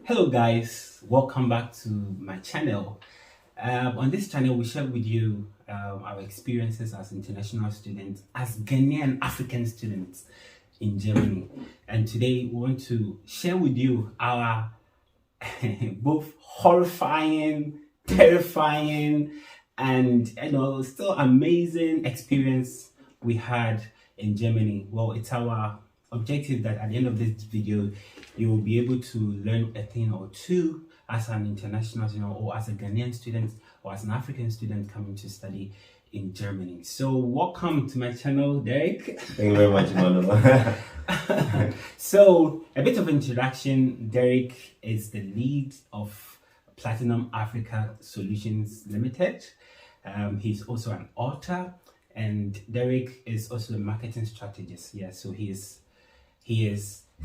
Hello guys, welcome back to my channel. On this channel we share with you our experiences as international students, as Ghanaian African students in Germany. And today we want to share with you our both horrifying, terrifying, and still amazing experience we had in Germany. Well, it's our objective that at the end of this video you will be able to learn a thing or two as an international student, or as a Ghanaian student, or as an African student coming to study in Germany. So welcome to my channel, Derrick. Thank you very much, Emmanuel. So a bit of introduction. Derrick is the lead of Platinum Africa Solutions Limited. He's also an author, and Derrick is also a marketing strategist. Yeah, so he is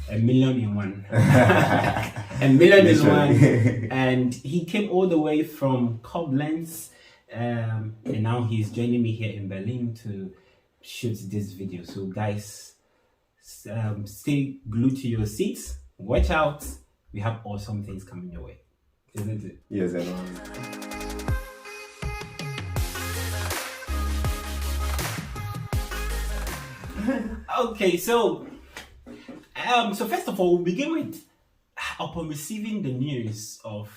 a million in one. A million in one. And he came all the way from Koblenz, and now he's joining me here in Berlin to shoot this video. So guys, stay glued to your seats. Watch out. We have awesome things coming your way. Isn't it? Yes, I know. Okay, so first of all, we'll begin with, upon receiving the news of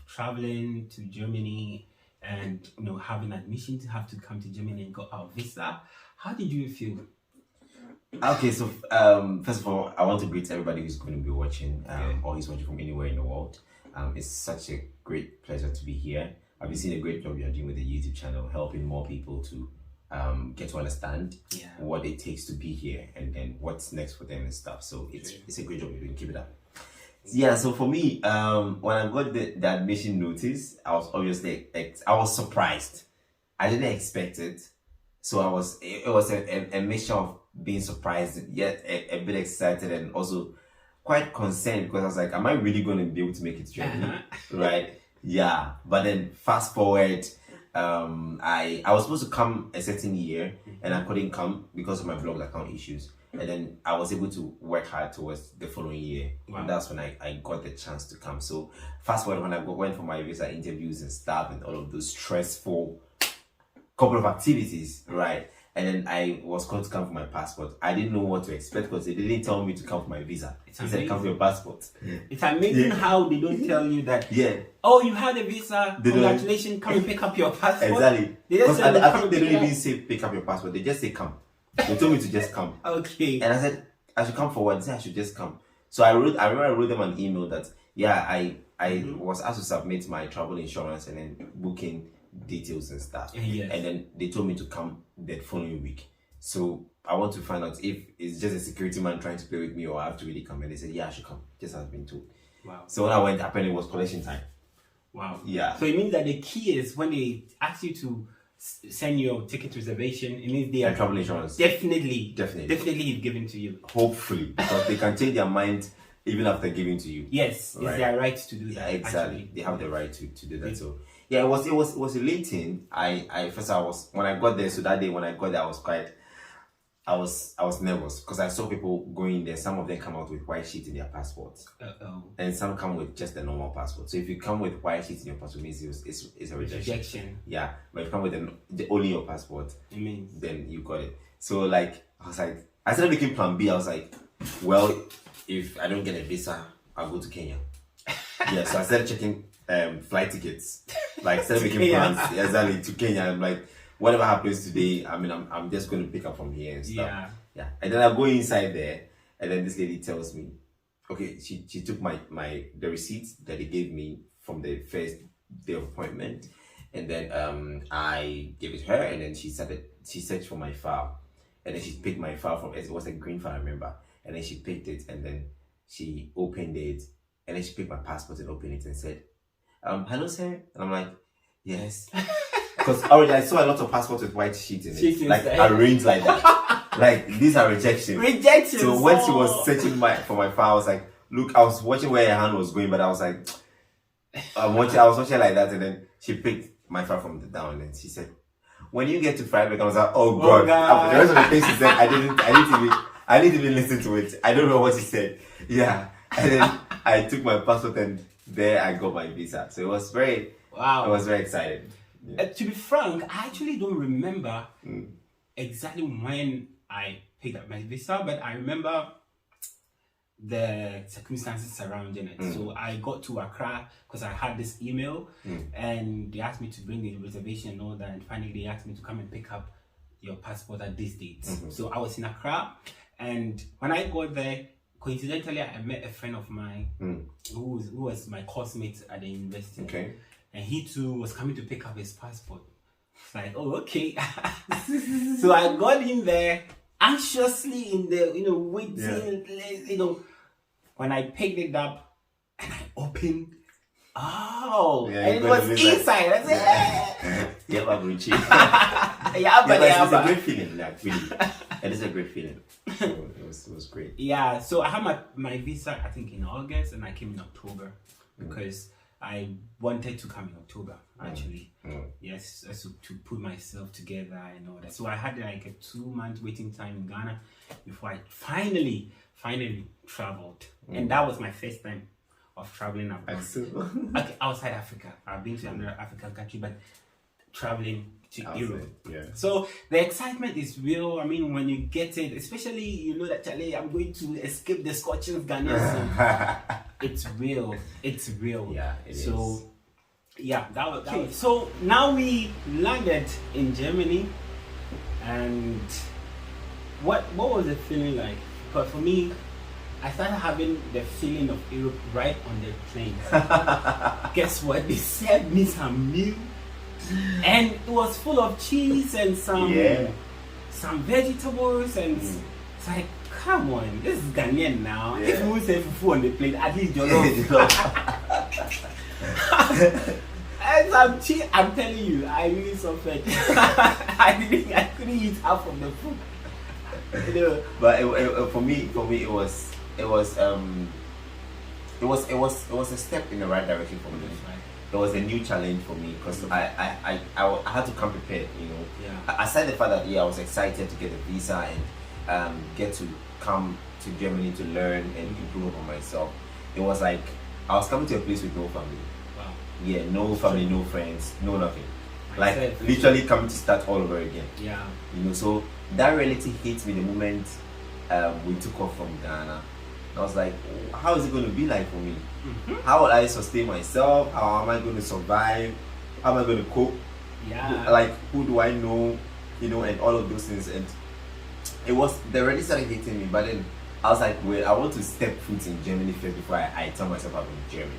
traveling to Germany and having admission to have to come to Germany and got our visa. How did you feel? Okay, so first of all, I want to greet everybody who's going to be watching, or who's watching from anywhere in the world. It's such a great pleasure to be here. I've been seeing a great job you're doing with the YouTube channel, helping more people to get to understand what it takes to be here and then what's next for them and stuff. So it's a great job you're doing. Keep it up. Yeah, so for me, when I got the admission notice, I was obviously I was surprised. I didn't expect it. So it was a mixture of being surprised, yet a bit excited, and also quite concerned, because I was like, am I really going to be able to make it to Germany? Right? Yeah. But then fast forward, I was supposed to come a certain year and I couldn't come because of my blog account issues. And then I was able to work hard towards the following year. Wow. And that's when I got the chance to come. So fast forward, when I went for my visa interviews and stuff and all of those stressful couple of activities, right? And then I was called to come for my passport. I didn't know what to expect because they didn't tell me to come for my visa. They said come for your passport. It's amazing how they don't tell you that. Yeah. Oh, you had a visa. Congratulations. Come and pick up your passport. Exactly. They just I think they don't even say pick up your passport. They just say come. They told me to just come. Okay. And I said I should come forward. They said I should just come. So I remember I wrote them an email that I was asked to submit my travel insurance and then booking details and stuff. Yes. And then they told me to come the following week. So I want to find out if it's just a security man trying to play with me or I have to really come. And they said, yeah, I should come, just as I've been told. Wow. So when I went, apparently it was collection time. Wow. Yeah. So it means that the key is when they ask you to send your ticket reservation, it means they are travel insurance. Definitely it's given to you. Hopefully, because they can change their mind even after giving to you. Yes, right. It's their right to do that. Yeah, exactly. Actually. They have the right to do that. So yeah, it was elating. When I got there, so that day when I got there, I was nervous because I saw people going there. Some of them come out with white sheets in their passports, and some come with just a normal passport. So if you come with white sheets in your passport, means it's a rejection. Yeah, but if you come with only your passport, then you got it. So I started making plan B. I was like, well, if I don't get a visa, I'll go to Kenya. Yeah, so I started checking flight tickets, started making plans exactly to Kenya. I'm like, whatever happens today, I'm just going to pick up from here and stuff. Yeah. And then I go inside there, and then this lady tells me, okay, she took the receipts that they gave me from the first day of appointment, and then I gave it to her, and then she searched for my file, and then she picked my file it was a green file, I remember, and then she picked it, and then she opened it, and then she picked my passport and opened it and said, hello sir, and I'm like, yes. Because already I saw a lot of passports with white sheets in it, arranged like that. These are rejections. Rejections. So when she was searching for my file, I was like, look, I was watching where her hand was going, but I was like, I was watching like that, and then she picked my file from the down, and then she said, when you get to Freiburg, I was like, oh god. The rest of the things she said, I didn't even listen to it. I don't know what she said. Yeah. And then I took my passport and there I got my visa. So it was very, Wow. I was very excited. Yeah. To be frank, I actually don't remember exactly when I picked up my visa, but I remember the circumstances surrounding it. So I got to Accra because I had this email and they asked me to bring the reservation and all that, and finally they asked me to come and pick up your passport at this date. So I was in Accra, and when I got there, coincidentally I met a friend of mine who was my coursemate at the university. Okay. And he too was coming to pick up his passport. It's like, oh, okay. So I got in there anxiously in the waiting place, when I picked it up and I opened, and it was inside. I said, yeah, but it's a great feeling, like really. It is a great feeling. So it was great. Yeah, so I had my visa I think in August, and I came in October because I wanted to come in October actually. Yes, so to put myself together and all that. So I had like a 2-month waiting time in Ghana before I finally traveled, and that was my first time of traveling abroad. Okay, outside Africa. I've been to another African country, but traveling to Europe. Yeah. So the excitement is real. I mean, when you get it, especially that Charlie, I'm going to escape the scorching Ghanaians. It's real. It's real. Yeah. It is. Yeah, that was. So now we landed in Germany, and what was the feeling like? But for me, I started having the feeling of Europe right on the plane. Guess what? They served me some meal, and it was full of cheese and some vegetables, and it's like, come on, this is Ghanaian now. Yeah. If we serve food on the plate, at least jollof. And some cheese, I'm telling you, I really suffered. I couldn't eat half of the food. But for me, it was a step in the right direction for me. It was a new challenge for me because I had to come prepared. Aside the fact that I was excited to get a visa and get to come to Germany to learn and improve on myself. It was like I was coming to a place with no family. Wow. Yeah, no family, no friends, no nothing. Like literally coming to start all over again. Yeah. So that reality hit me the moment we took off from Ghana. I was like, how is it going to be like for me? How will I sustain myself? How am I going to survive? How am I going to cope? Yeah. Like, who do I know? And all of those things. And it was, they already started hitting me. But then I was like, wait, I want to step foot in Germany first before I tell myself I'm in Germany.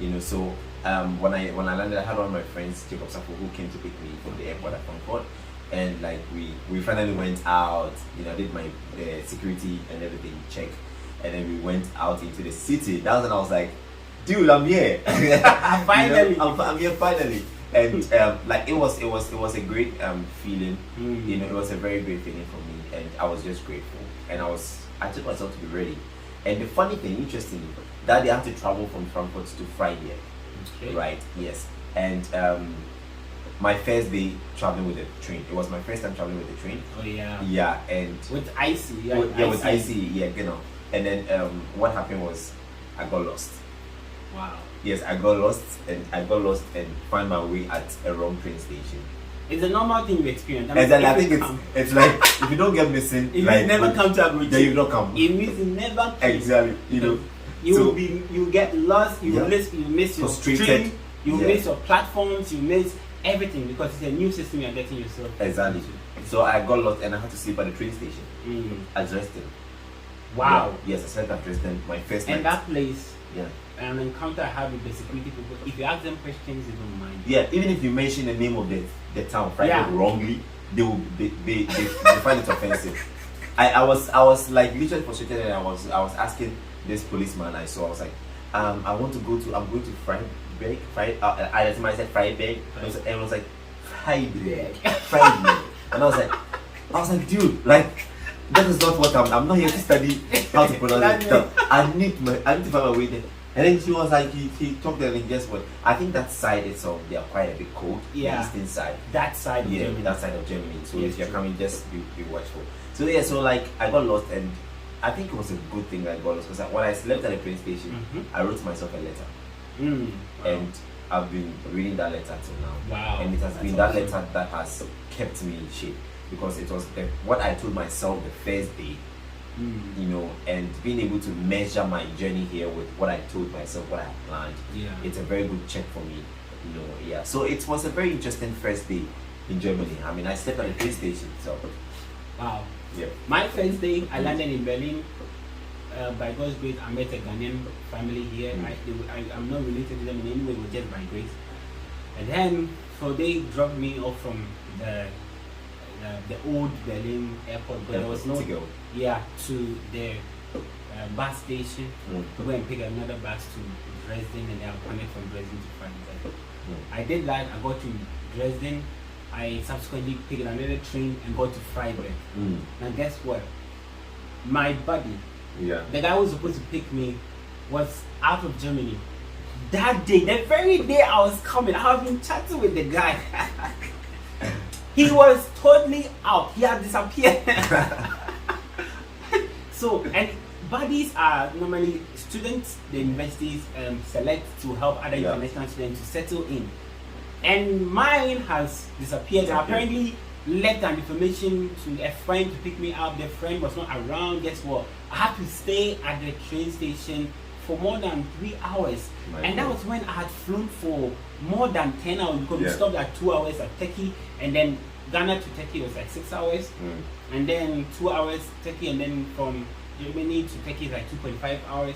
Yeah. So when I landed, I had one of my friends, Jacob Safo, who came to pick me from the airport at Frankfurt. And like we finally went out, did my security and everything check, and then we went out into the city. That was when I was like, dude, I'm here. Finally. I'm here finally. And like it was a great feeling. It was a very great feeling for me, and I was just grateful. And I took myself to be ready. And the funny thing, interestingly, that they have to travel from Frankfurt to Friday. Okay. Right? Yes. And my first day traveling with the train. It was my first time traveling with the train. Oh yeah. Yeah, and with IC. Yeah, with IC. Yeah, And then what happened was I got lost. Wow. Yes, I got lost and find my way at a wrong train station. It's a normal thing you experience. And then I think it's like if you don't get missing, if like, you never come to Abuja, then you don't come. It means you never came. Exactly. You get lost. You miss your frustrated. stream. You miss your platforms. You miss everything because it's a new system you're getting yourself. Exactly. So I got lost and I had to sleep at the train station. At Dresden. Wow. Yeah. Yes, I slept at Dresden. My first night. And that place. Yeah. An encounter I had with the security people. If you ask them questions, they don't mind. Yeah, even if you mention the name of the town wrongly, they find it offensive. I was like literally frustrated, and I was asking this policeman I saw. I was like, I'm going to Freiburg. I said Freiburg, and I was like Freiburg. And I was like, dude, like that is not what I'm not here to study how to pronounce it. I need to find my way there. And then he was like, he talked there and guess what? I think that side itself, they are quite a bit cold. Yeah. The eastern side. That side of Germany. That side of Germany. So yes, if you're coming, just be watchful. So yeah, so like I got lost, and I think it was a good thing that I got lost because when I slept at the train station, I wrote myself a letter. Wow. And I've been reading that letter till now. Wow. And it has been that letter that has kept me in shape, because it was what I told myself the first day, you know, and being able to measure my journey here with what I told myself, what I had planned. It's a very good check for me, you know. So it was a very interesting first day in Germany. I mean, I slept at the train station, so wow. Yeah. My first day, I landed in Berlin. By God's grace, I met a Ghanaian family here. I'm not related to them in any way, but just by grace. And then, so they dropped me off from the old Berlin airport, but there was no to go. To the bus station to go and pick another bus to Dresden, and then I'll connect from Dresden to Frankfurt. I did that. I got to Dresden. I subsequently picked another train and got to Freiburg. Now guess what? My buddy, the guy who was supposed to pick me, was out of Germany. That day, the very day I was coming, I have been chatting with the guy. He was totally out. He had disappeared. So, and buddies are normally students the universities select to help other international students to settle in. And mine has disappeared. I apparently left an information to a friend to pick me up. The friend was not around. Guess what? I had to stay at the train station for more than 3 hours. And that was when I had flown for more than 10 hours, because we stopped at 2 hours at Turkey, and then Ghana to Turkey was like 6 hours, and then 2 hours Turkey, and then from Germany to Turkey is like 2.5 hours.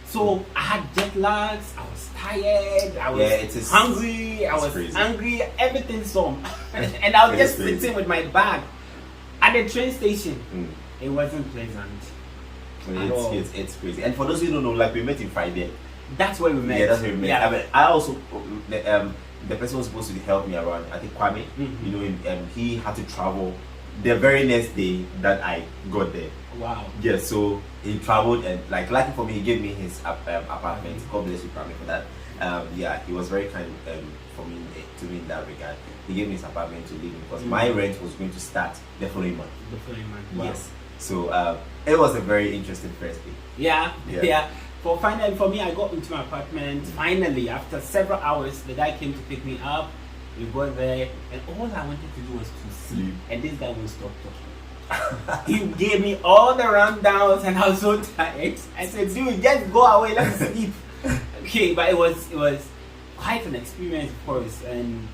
So I had jet lags, I was tired, I was hungry, I was angry, everything so. And I was just sitting with my bag at the train station. It wasn't pleasant. It's crazy. And for those who don't know, like, we met in Friday. That's where we met. Yeah, that's where we met. I mean, I also the person who was supposed to help me around, I think Kwame, you know, he had to travel the very next day that I got there. Wow. Yeah, so he traveled, and like, lucky for me, he gave me his apartment. God bless you, Kwame, for that. He was very kind for me, to me in that regard. He gave me his apartment to live in, because my rent was going to start the following month. Wow. Yes. So it was a very interesting first day. Yeah. For me, I got into my apartment. Finally, after several hours, the guy came to pick me up. We got there, and all I wanted to do was to sleep. And this guy won't stop talking. He gave me all the rundowns, and I was so tired. I said, "Dude, just go away, let's sleep." Okay, but it was quite an experience, of course. And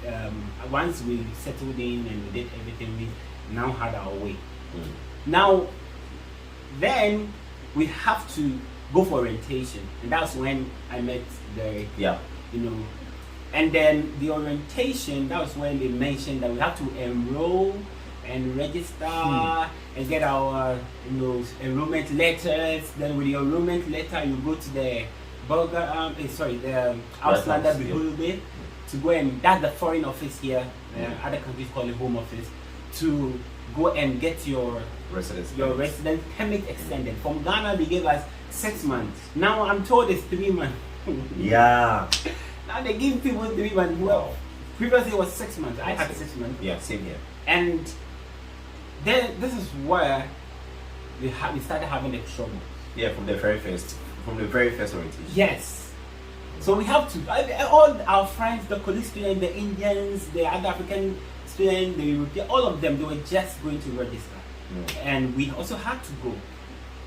once we settled in and we did everything, we now had our way. Now, then we have to go for orientation, and that's when I met Derrick. You know, and then the orientation, that was when they mentioned that we have to enroll and register and get our enrollment letters. Then with the enrollment letter, you go to the Ausländer Behörde to go, and that's the foreign office here. Other countries call it home office, to go and get your residence permit extended. From Ghana, they gave us 6 months. Now I'm told it's 3 months. Now they give people 3 months. Well, previously it was 6 months. I had 6 months. Yeah, same here. And then this is where we started having a trouble. Yeah, from the very first orientation. Yes. So we have to, all our friends, the college students, the Indians, the other African students, the European, all of them, they were just going to register. And we also had to go.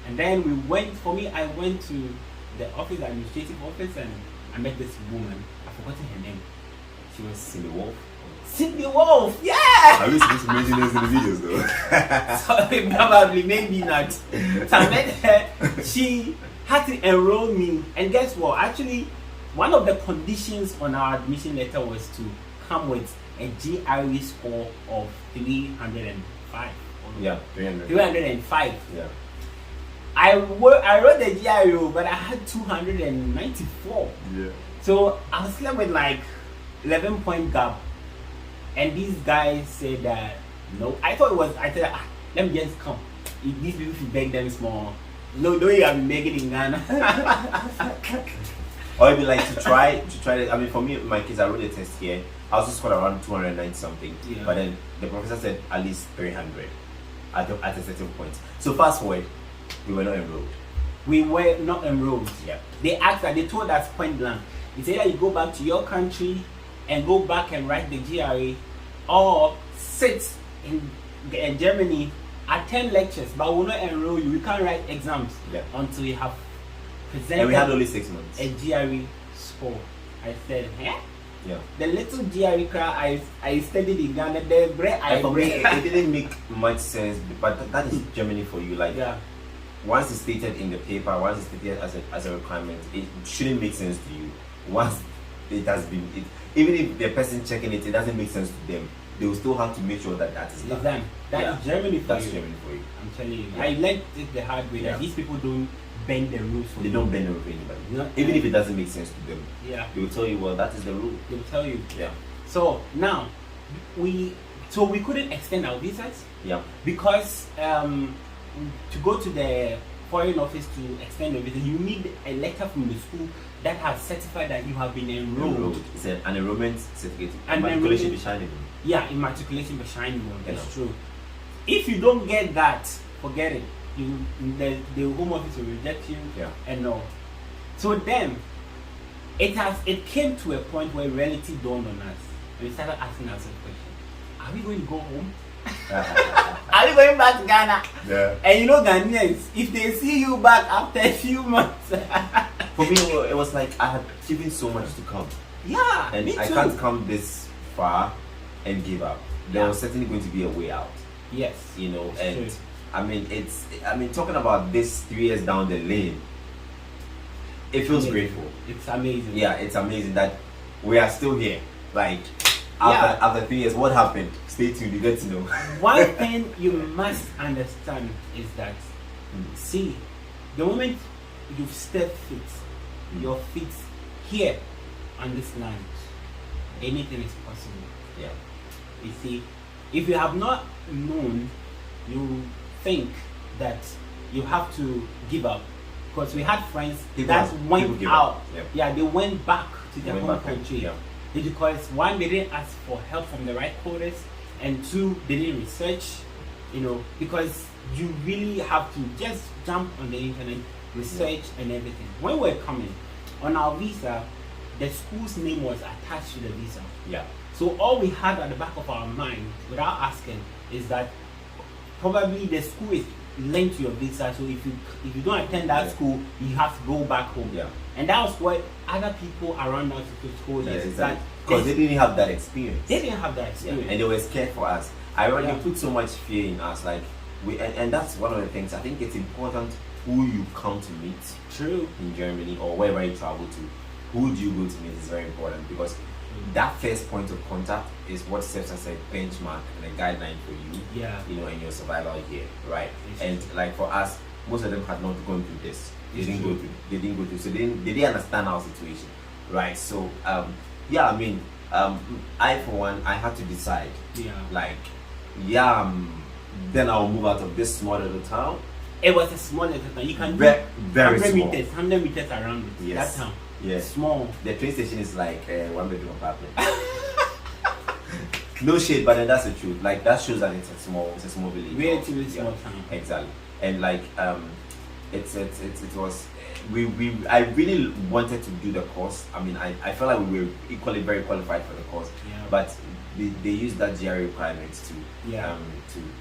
And then we went, for me, I went to the office, the administrative office, and I met this woman. I've forgotten her name. She was Cindy Wolf. Cindy Wolf, yeah! Are we supposed to mention this in the videos though? Sorry, probably, maybe not. So I met her. She had to enroll me. And guess what? Actually, one of the conditions on our admission letter was to come with a GRE score of 305. Yeah, 300. 305. Yeah. I wrote the GRE, but I had 294. Yeah. So I was left with like 11-point gap. And these guys said that no. I said, let me just come. If these people should beg them small. No, you have been begging in Ghana. Or it'd be like to try. I mean, for me, my kids, I wrote a test here. I also scored around 290 something. Yeah. But then the professor said at least 300 at a certain point. So fast forward, we were not enrolled. We were not enrolled. Yeah. They told us point blank, It's either you go back to your country and go back and write the GRE, or sit in Germany, attend lectures, but will not enroll you. We can't write exams until you have presented. And we had only 6 months. A GRE score. I said, eh? Yeah. The little GRE crowd I studied in Ghana, the bread I for me, it didn't make much sense, but that is Germany for you. Like, once it's stated in the paper, once it's stated as a requirement, it shouldn't make sense to you. Once it has been, even if the person checking it, it doesn't make sense to them. They will still have to make sure that is done. That is Germany for you. That's Germany for you. I'm telling you. I learned it the hard way. That these people don't bend the rules for They you. don't bend the rules for anybody. Even if it doesn't make sense to them. They will tell you, well, that is the rule. They will tell you. So now we couldn't extend our visas. Because to go to the foreign office to extend the visa, you need a letter from the school that has certified that you have been enrolled. It's an enrollment certificate. Immatriculation bescheinigung. Yeah, immatriculation bescheinigung. That's true. If you don't get that, forget it. The home office will reject you and no. So then it came to a point where reality dawned on us. And we started asking ourselves the question, are we going to go home? Are we going back to Ghana? And you know, Ghanaians, if they see you back after a few months. For me, it was like I had given so much to come. And me too. I can't come this far and give up. There was certainly going to be a way out. Yes. You know, it's and true. I mean, talking about this 3 years down the lane, it feels grateful. It's amazing. Yeah, it's amazing that we are still here. Like, after 3 years, what happened? Stay tuned, you get to know. One thing you must understand is that, see, the moment you've stepped your feet here on this land, anything is possible. You see, if you have not known, you think that you have to give up. Because we had friends that went out. They went back to their home country. Because one, they didn't ask for help from the right quarters, and two, they didn't research, you know, because you really have to just jump on the internet, research and everything. When we're coming on our visa, the school's name was attached to the visa. So all we had at the back of our mind, without asking, is that probably the school is linked to your visa. So if you don't attend that school, you have to go back home. And that was what other people around us told us. Because they didn't have that experience. They didn't have that experience. And they were scared for us. They put so much fear in us. Like and that's one of the things. I think it's important who you come to meet. True. In Germany or wherever you travel to. Who do you go to meet is very important, because that first point of contact is what serves as a benchmark and a guideline for you. You know, in your survival here, right? And like for us, most of them had not gone through this. They didn't go through. So they didn't understand our situation, right? So I mean, I for one, I had to decide. Then I'll move out of this small little town. It was a small little town. You can very 100 meters around it. That town. Small. The train station is like a 1-bedroom apartment. No shade, but then that's the truth. Like, that shows that it's a small village. Relatively small town. Exactly. And like I really wanted to do the course. I mean, I felt like we were equally very qualified for the course. But they used that GRE requirements to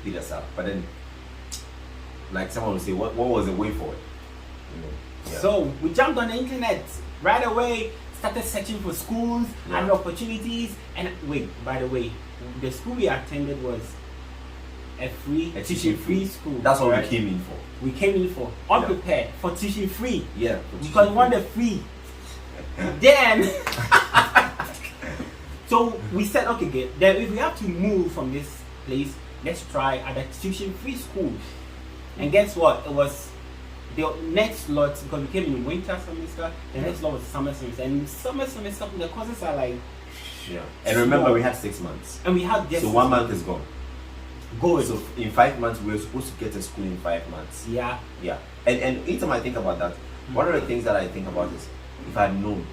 beat us up. But then, like someone would say, what was the way forward? You know? So we jumped on the internet right away, started searching for schools and opportunities. And wait, by the way, the school we attended was a tuition free school. That's what we came in for. We came in for unprepared for tuition free. Because we wanted free. Then so we said, okay, good. Then if we have to move from this place, let's try at a tuition free school. And guess what? It was the next lot, because we came in winter semester, the next lot was summer semester. And summer semester, the courses are like and remember, we had 6 months. And we had so 1 month is gone. Good. So in 5 months, we were supposed to get to school in 5 months. And each time I think about that, one of the things that I think about is, if I had known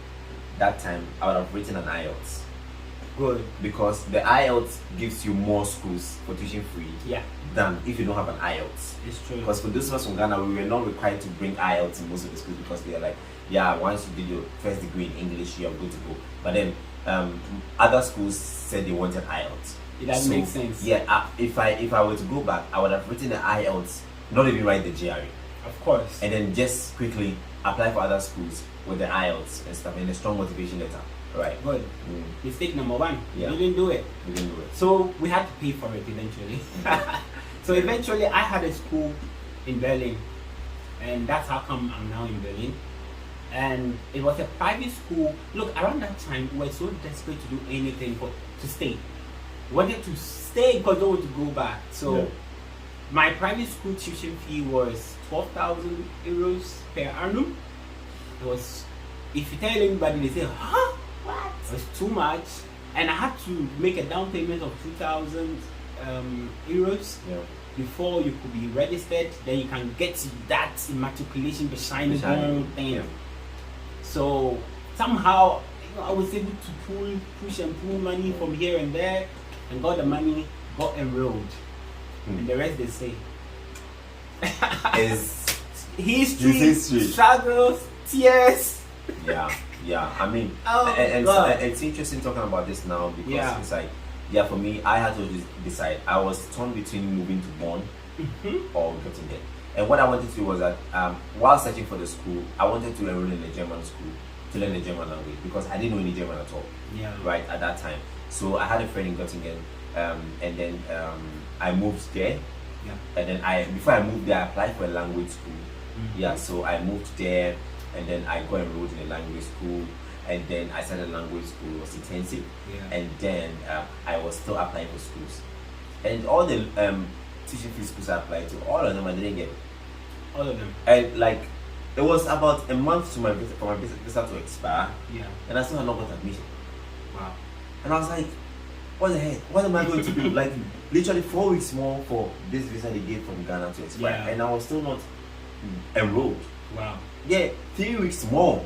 that time, I would have written an IELTS. Good. Because the IELTS gives you more schools for tuition free than if you don't have an IELTS. It's true. Because for those of us from Ghana, we were not required to bring IELTS in most of the schools because they are like, once you did your first degree in English, you are good to go. But then other schools said they wanted IELTS. That makes sense. Yeah, if I were to go back, I would have written the IELTS, not even write the GRE. Of course. And then just quickly apply for other schools with the IELTS and stuff and a strong motivation letter. Right. Good. Mistake number one. Yeah. You didn't do it. We didn't do it. So we had to pay for it eventually. So eventually I had a school in Berlin, and that's how come I'm now in Berlin. And it was a private school. Look, around that time we were so desperate to do anything to stay. We wanted to stay because we wanted to go back. So my private school tuition fee was 12,000 euros per annum. It was, if you tell anybody, they say, huh? What? It was too much. And I had to make a down payment of 2,000 euros before you could be registered. Then you can get that immatriculation behind thing. Yeah. So somehow, I was able to push and pull money from here and there, and got the money, got enrolled. And the rest they say is history, struggles, tears. Yeah. I mean, it's interesting talking about this now because it's like, for me, I had to decide. I was torn between moving to Bonn or Göttingen. And what I wanted to do was that while searching for the school, I wanted to enroll in a German school to learn the German language because I didn't know any German at all. Right at that time. So I had a friend in Göttingen, and then I moved there. And then before I moved there, I applied for a language school. So I moved there, and then I got enrolled in a language school, and then I started a language school. It was intensive, and then I was still applying for schools, and all the teaching free schools I applied to, all of them I didn't get. All of them. And like, it was about a month for my visa to expire, and I still had not got admission. Wow. And I was like, what the heck? What am I going to do? Like, literally 4 weeks more for this visa they gave from Ghana to expire, and I was still not enrolled. Wow. 3 weeks more.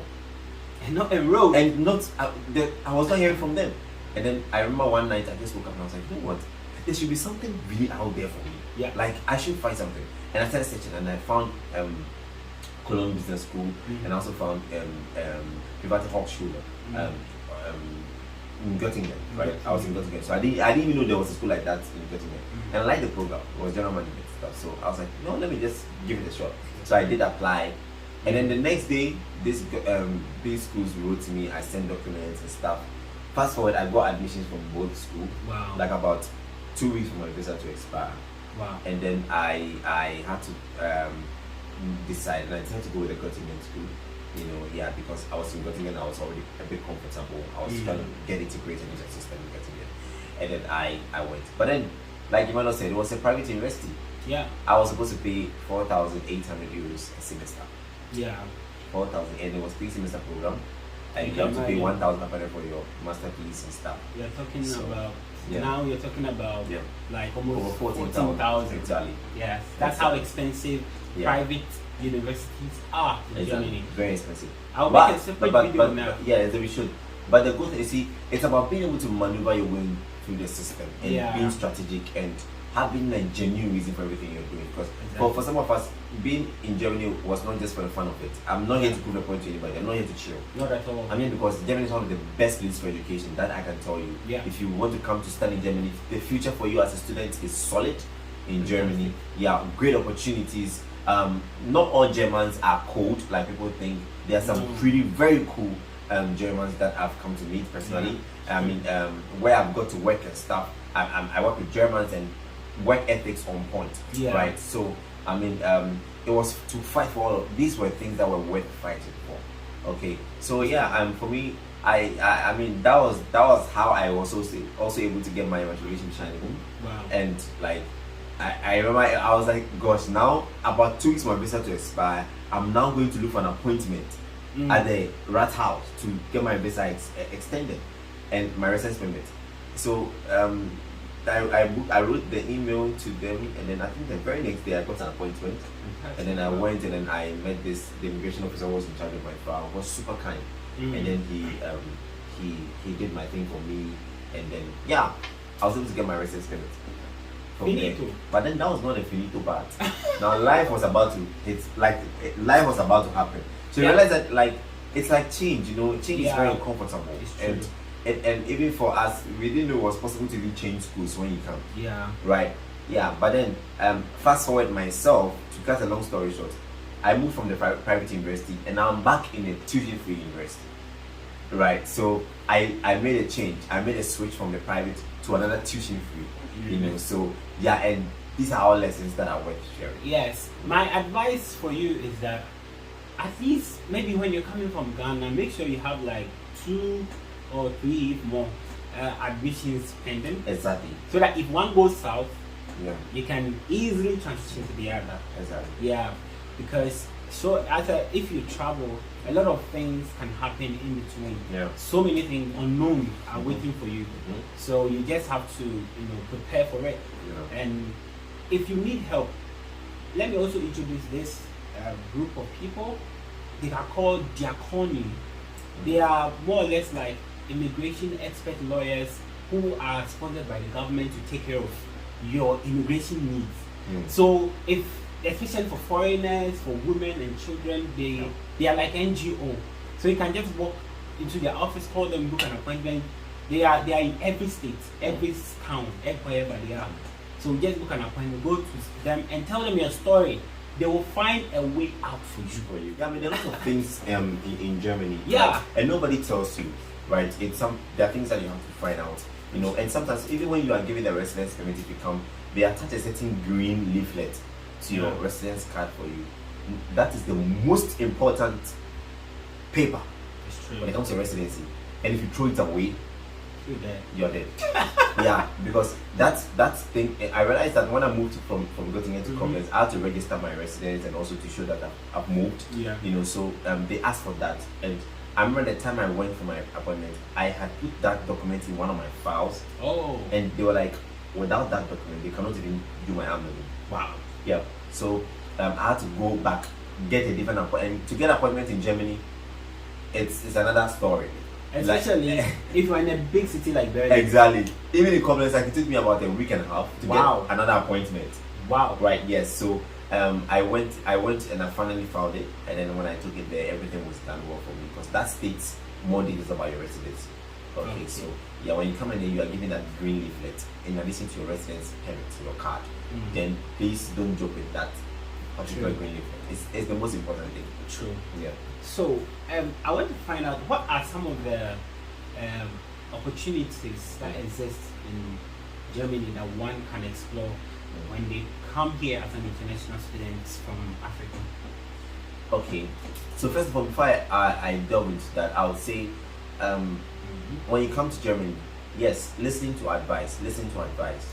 And not enrolled. And not, I was not hearing from them. And then I remember one night I just woke up and I was like, you know what? There should be something really out there for me. Like, I should find something. And I started searching, and I found Cologne Business School, and I also found Private Hochschule in Göttingen. Right? I was in Göttingen, so I didn't even know there was a school like that in Göttingen. And I liked the program. It was general management stuff. So I was like, no, let me just give it a shot. So I did apply. And then the next day, these schools wrote to me. I sent documents and stuff. Fast forward, I got admissions from both schools. Wow. Like about 2 weeks for my visa to expire. Wow. And then I had to decide, and I decided to go with a Göttingen school. Because I was in Göttingen, I was already a bit comfortable. I was trying to get integrated into the system in Göttingen. And then I went. But then, like Emmanuel said, it was a private university. I was supposed to pay 4,800 euros a semester. 4,000, and it was 3-semester program. And you have to pay 1,500 for your master thesis and stuff. You're talking about now. You're talking about like almost over 14,000. Exactly. Yes, that's how expensive private universities are in Germany. Very expensive. I'll make a separate video now. We should. But the good thing, you see, it's about being able to maneuver your way through the system and being strategic and having a genuine reason for everything you're doing. Because for some of us, being in Germany was not just for the fun of it. I'm not here to prove a point to anybody. I'm not here to chill. Not at all. I mean, because Germany is one of the best places for education. That I can tell you. If you want to come to study in Germany, the future for you as a student is solid in Germany. Great opportunities. Not all Germans are cold like people think. There are some very cool Germans that I've come to meet personally. I mean, where I've got to work and stuff. I work with Germans and work ethics on point. Right. So I mean, it was to fight for all of these were things that were worth fighting for. Okay. So for me, I mean that was how I was also able to get my matriculation shining. Wow. And like I remember I was like, gosh, now about 2 weeks for my visa to expire, I'm now going to look for an appointment at the rat house to get my visa extended and my residence permit. So I wrote the email to them, and then I think the very next day I got an appointment, and then I went and then I met the immigration officer who was in charge of my file. Was super kind, and then he did my thing for me, and then yeah, I was able to get my residence permit. Finito. But then that was not a finito part. Now life was about to life was about to happen. So you realize that like it's like change, you know, change is very uncomfortable. And even for us, we didn't know it was possible to even change schools when you come. Yeah. Right. Yeah. But then fast forward myself, to cut a long story short, I moved from the private university and now I'm back in a tuition-free university. Right. So I made a change. I made a switch from the private to another tuition-free. You know, so yeah, and these are all lessons that are worth sharing. Yes. My advice for you is that at least maybe when you're coming from Ghana, make sure you have like 2 or 3 more admissions pending. Exactly. So that if one goes south, yeah, you can easily transition to the other. Exactly. Yeah, because if you travel, a lot of things can happen in between. Yeah. So many things unknown are waiting for you. So you just have to, prepare for it. Yeah. And if you need help, let me also introduce this group of people. They are called Diakoni. They are more or less like immigration expert lawyers who are sponsored by the government to take care of your immigration needs. So especially for foreigners, for women and children, they are like NGO. So you can just walk into their office, call them, book an appointment. They are in every state, every town, wherever they are. So just book an appointment, go to them and tell them your story. They will find a way out for you. Yeah, I mean, there are lots of things in Germany. Yeah. Right? And nobody tells you, right? There are things that you have to find out. And sometimes even when you are given a residence permit, if you come, they attach a certain green leaflet to your residence card for you. That is the most important paper when it comes to residency. And if you throw it away, you're dead. Yeah, because that's thing. I realized that when I moved from Göttingen to Koblenz, I had to register my residence and also to show that I've moved. Yeah. So they asked for that, and I remember the time I went for my appointment, I had put that document in one of my files. Oh. And they were like, without that document, they cannot even do my handling. Wow. Yeah. So I had to go back, get a different appointment. To get an appointment in Germany, it's another story. Especially if you're in a big city like Derrick. Exactly. Even in Koblenz, it took me about a week and a half to get another appointment. Wow. Right. Yes. So I went and I finally found it, and then when I took it there, everything was done well for me because that states more details about your residency. Okay. So yeah, when you come in there, you are given that green leaflet in addition to your residence permit, your card. Then please don't joke with that particular green leaflet. It's the most important thing. True. Yeah. So I want to find out what are some of the opportunities that exist in Germany that one can explore when they come here as an international student from Africa. Okay. So first of all, before I delve into that, I would say when you come to Germany, yes, listen to advice.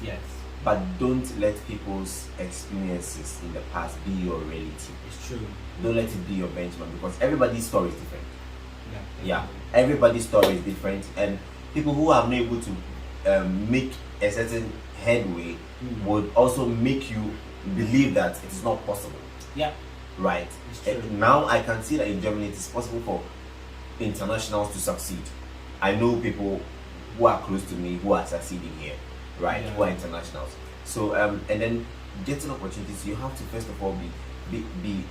Yes. But don't let people's experiences in the past be your reality. It's true. Don't let it be your benchmark because everybody's story is different. Yeah. Everybody's story is different, and people who are not able to make a certain headway would also make you believe that it is not possible. Yeah. Right. It's true. Now I can see that in Germany it is possible for internationals to succeed. I know people who are close to me who are succeeding here, right? Who are internationals. So and then getting opportunities, you have to first of all be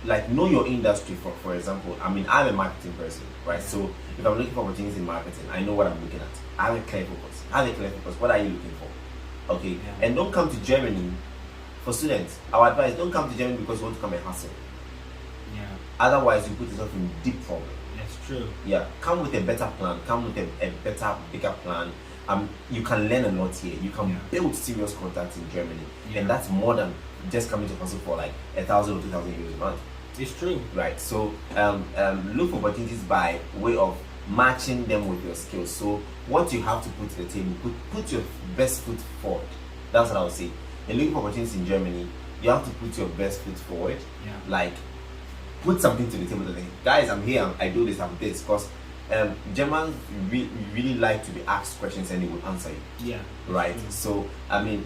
like know your industry. For example, I mean I'm a marketing person, right? So if I'm looking for opportunities in marketing, I know what I'm looking at. I have a clear focus. What are you looking for? Okay. Yeah. And don't come to Germany for students. Our advice: don't come to Germany because you want to come and hustle. Yeah. Otherwise, you put yourself in deep trouble. That's true. Yeah. Come with a better plan. Come with a better, bigger plan. You can learn a lot here. You can build serious contacts in Germany, and that's more than just coming to hustle for like 1,000 or 2,000 euros a month. It's true. Right. So look for opportunities by way of matching them with your skills. So what you have to put to the table, put your best foot forward. That's what I would say. And looking for opportunities in Germany, you have to put your best foot forward. Yeah. Like put something to the table. Like, guys, I'm here. I do this. I'm this. Because Germans really like to be asked questions and they will answer you. Yeah. Right. So I mean,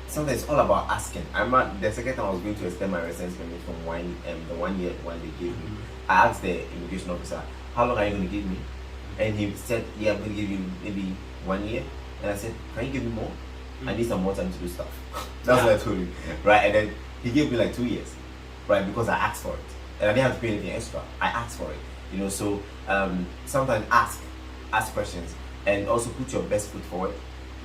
sometimes it's all about asking. I remember the second time I was going to extend my residence permit from the 1 year one they gave me. I asked the immigration officer, "How long are you going to give me?" And he said, "Yeah, I'm going to give you maybe 1 year." And I said, can you give me more? I need some more time to do stuff. That's what I told him, right? And then he gave me like 2 years, right? Because I asked for it, and I didn't have to pay anything extra. I asked for it, you know. So sometimes ask questions, and also put your best foot forward,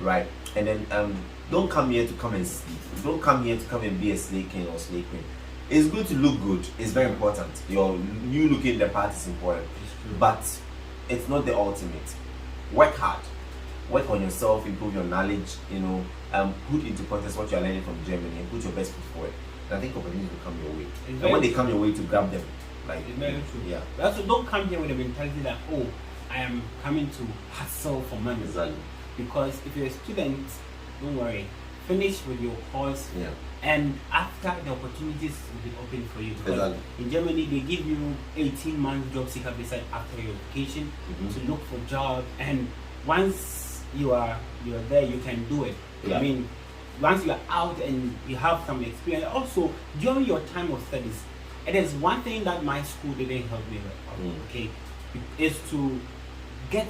right? And then don't come here to come and sleep. Don't come here to come and be a slay king or slay queen. It's good to look good. It's very important. You looking the part is important, but it's not the ultimate. Work hard. Work on yourself, improve your knowledge, you know, put into context what you're learning from Germany and put your best foot forward. And I think opportunities will come your way. And when they come your way, to grab them. Like, it's very true. Yeah. Also, don't come here with the mentality that, oh, I am coming to hustle for money. Exactly. Because if you're a student, don't worry, finish with your course. Yeah. And after, the opportunities will be open for you. Because exactly. In Germany, they give you 18 months job seeker visa after your education to look for job. And once you are there, you can do it. Yeah. I mean, once you are out and you have some experience, also during your time of studies, it is one thing that my school didn't help me with, okay, is to get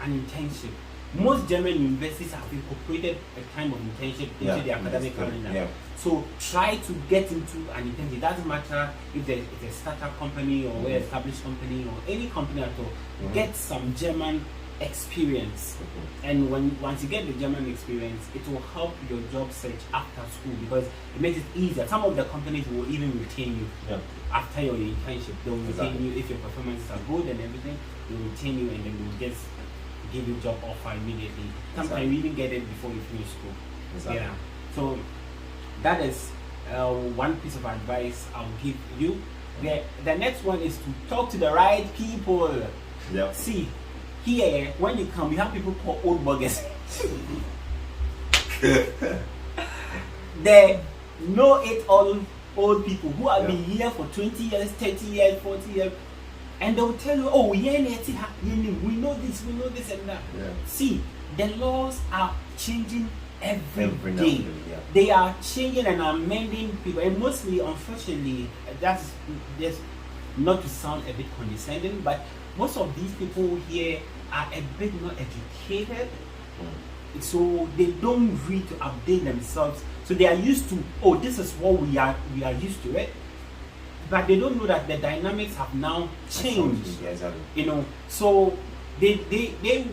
an internship. Most German universities have incorporated a kind of internship into the academic calendar. Yeah. So try to get into an internship. It doesn't matter if it's a startup company or an established company or any company at all. Get some German experience, and once you get the German experience, it will help your job search after school because it makes it easier. Some of the companies will even retain you after your internship. They will retain you if your performances are good and everything. They will retain you and then they will just give you job offer immediately. Sometimes you even get it before you finish school. Yeah. So that is one piece of advice I'll give you. The next one is to talk to the right people. See, here, when you come, you have people called old buggers. They know it all, old people who have been here for 20 years, 30 years, 40 years, and they will tell you, oh, we know this, and that. See, the laws are changing every day. They are changing and amending people, and mostly, unfortunately, that's just not to sound a bit condescending, but most of these people here are a bit not educated, so they don't read to update themselves. So they are used to, oh, this is what we are used to it, but they don't know that the dynamics have now changed. You know, so they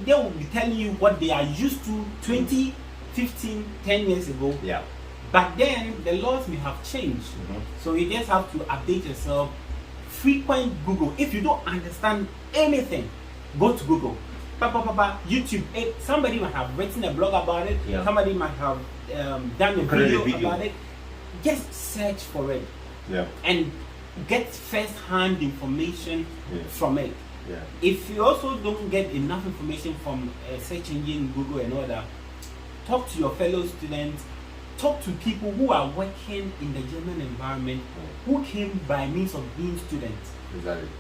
will be telling you what they are used to 20, 15, 10 years ago. But then the laws may have changed, so you just have to update yourself. Frequent Google. If you don't understand anything, go to Google. YouTube. Somebody might have written a blog about it. Somebody might have done a video about it. Just search for it. And get first-hand information from it. If you also don't get enough information from search engine, Google and all that, talk to your fellow students. Talk to people who are working in the German environment, who came by means of being students.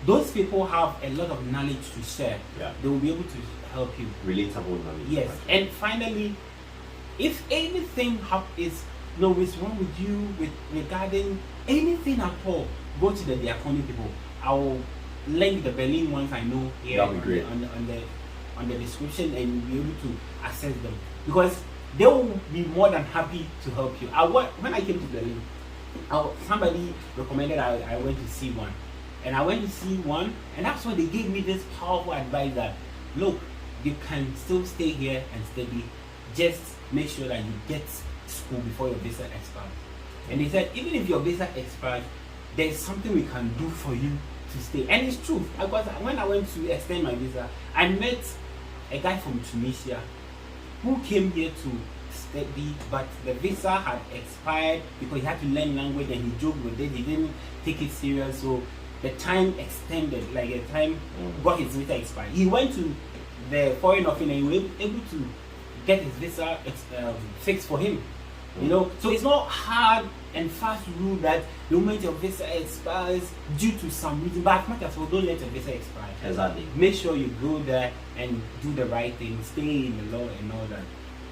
Those people have a lot of knowledge to share. They will be able to help you. Relatable knowledge. Yes. And finally, if anything is wrong with you regarding anything at all, go to the Diaconi people. I will link the Berlin ones I know here on the description, and you'll be able to access them because they will be more than happy to help you. When I came to Berlin, somebody recommended I went to see one. And I went to see one, and that's why they gave me this powerful advice that, look, you can still stay here and study. Just make sure that you get school before your visa expires. And they said, even if your visa expires, there's something we can do for you to stay. And it's true. Because when I went to extend my visa, I met a guy from Tunisia who came here to study, but the visa had expired because he had to learn language, and he joked with it. He didn't take it serious, so the time extended. Like the time got his visa expired. He went to the foreign office and he was able to get his visa fixed for him. You know, so it's not hard and fast rule that the moment your visa expires due to some reason, but as much as well, don't let your visa expire. Exactly. Make sure you go there and do the right thing, stay in the law and all that.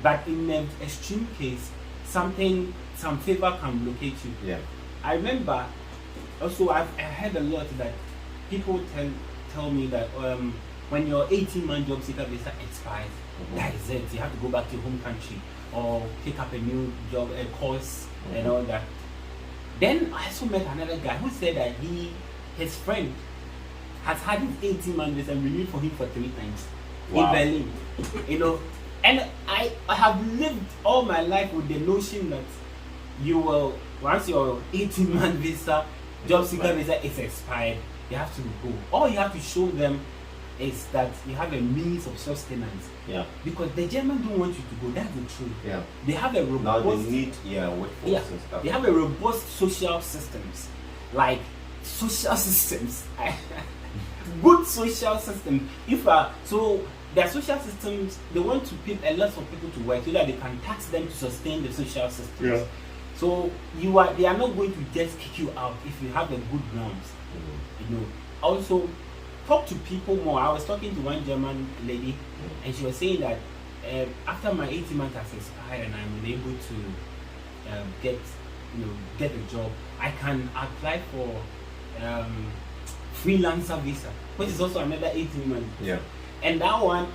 But in an extreme case, some favor can locate you. I remember also I heard a lot that people tell me that when your 18-month job seeker visa expires, that is it. You have to go back to your home country or pick up a new job, a course, and all that. Then I also met another guy who said that his friend has had his 18-month visa renewed for him for 3 times in Berlin. You know, and I have lived all my life with the notion that you will, once your 18-month visa, job seeker visa is expired, you have to go. All you have to show them is that you have a means of sustenance. Yeah. Because the Germans don't want you to go. That's the truth. Yeah. They have a robust. Now they need workforce and stuff. They have a robust social systems, like social systems, good social systems. So their social systems, they want to put a lot of people to work so that they can tax them to sustain the social systems. Yeah. So they are not going to just kick you out if you have a good grounds. You know. Also, talk to people more. I was talking to one German lady, and she was saying that after my 18 months has expired and I'm unable to get a job, I can apply for freelancer visa, which is also another 18 months. Yeah. And that one,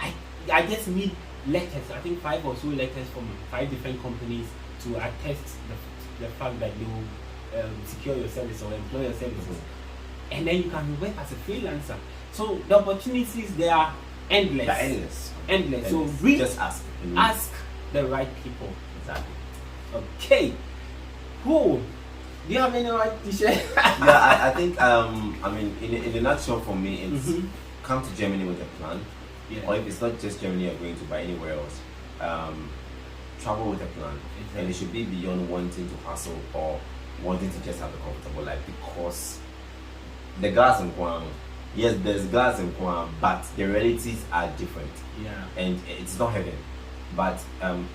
I just need letters. I think 5 or so letters from 5 different companies to attest the fact that they will secure your service or employ your services. And then you can work as a freelancer. So the opportunities, they are endless. They're endless. So just ask the right people. Exactly. Okay. Cool. Do you have any right to share? Yeah, I think I mean in a nutshell for me it's come to Germany with a plan. Yeah. Or if it's not just Germany you're going to, but anywhere else. Travel with a plan. Exactly. And it should be beyond wanting to hustle or wanting to just have a comfortable life, because the glass in Guam, yes, there's glass in Guam, but the realities are different. Yeah. And it's not heaven. But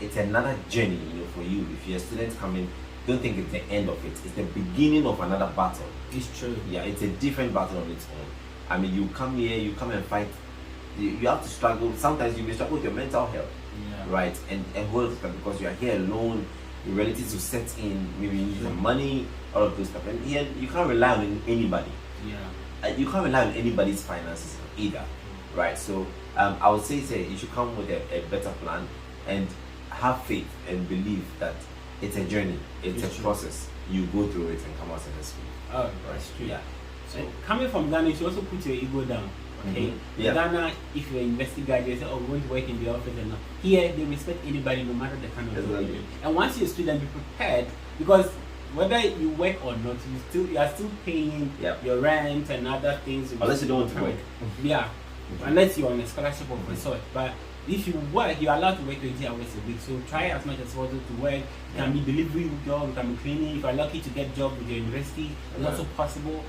it's another journey, for you. If you're a student coming, don't think it's the end of it. It's the beginning of another battle. It's true. Yeah, it's a different battle on its own. I mean, you come here, you come and fight. You have to struggle. Sometimes you may struggle with your mental health. Yeah. Right? And because you are here alone, the realities will set in. Maybe you need some money, all of those stuff. And here, you can't rely on anybody. Yeah. You can't rely on anybody's finances either. Right? So, I would say you should come with a better plan and have faith and believe that it's a journey, it's a process. You go through it and come out successful. Oh, that's true. Yeah. So coming from Ghana, you should also put your ego down. Okay. Yeah. In Ghana, if you're an investigator, they say, "Oh, we want to work in the office," and not. Here, they respect anybody, no matter the kind of job you do. And once you're a student, be prepared, because whether you work or not, you are still paying your rent and other things. Unless you don't want to work. Yeah. Unless you're on a scholarship of a sort, but if you work, you're allowed to work 20 hours a week. So try as much as possible to work. It can be delivery job, it can be cleaning. If you're lucky to get a job with your university, it's also possible.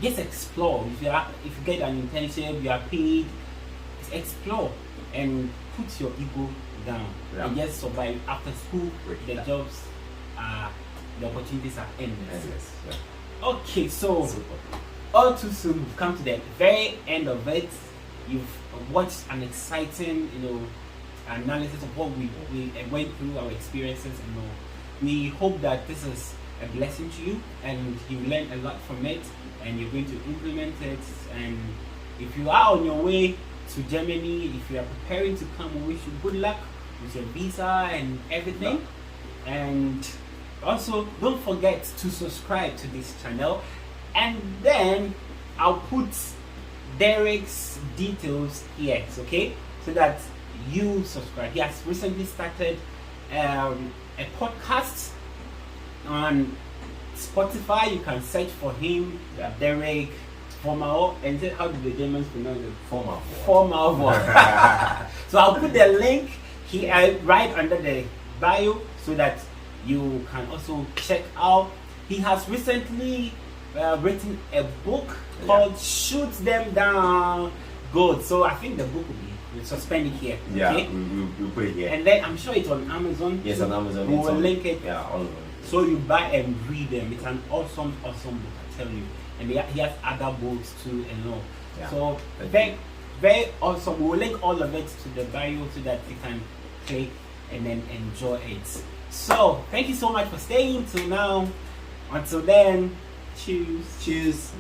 Just explore. If you get an internship, you are paid. Just explore and put your ego down and just survive. After school, the jobs the opportunities are endless. Yeah. Okay, so all too soon we've come to the very end of it. You've watched an exciting, analysis of what we went through, our experiences, we hope that this is a blessing to you and you learned a lot from it and you're going to implement it. And if you are on your way to Germany, if you are preparing to come, we wish you good luck with your visa and everything. And also don't forget to subscribe to this channel, and then I'll put Derrick's details here, okay, so that you subscribe. He has recently started a podcast on Spotify. You can search for him, Derrick Formal, and how do the Germans pronounce it? Formal. So I'll put the link here right under the bio so that you can also check out. He has recently written a book called Shoot Them Down Good. So I think the book will be suspended here. Yeah, okay? we'll put it here. And then I'm sure it's on Amazon. Yes, on Amazon. We will link it. Yeah, all of them. So you buy and read them. It's an awesome book, I tell you. And he has other books too and all. Yeah. So very awesome. We'll link all of it to the bio so that you can click and then enjoy it. So thank you so much for staying till now. Until then, cheers.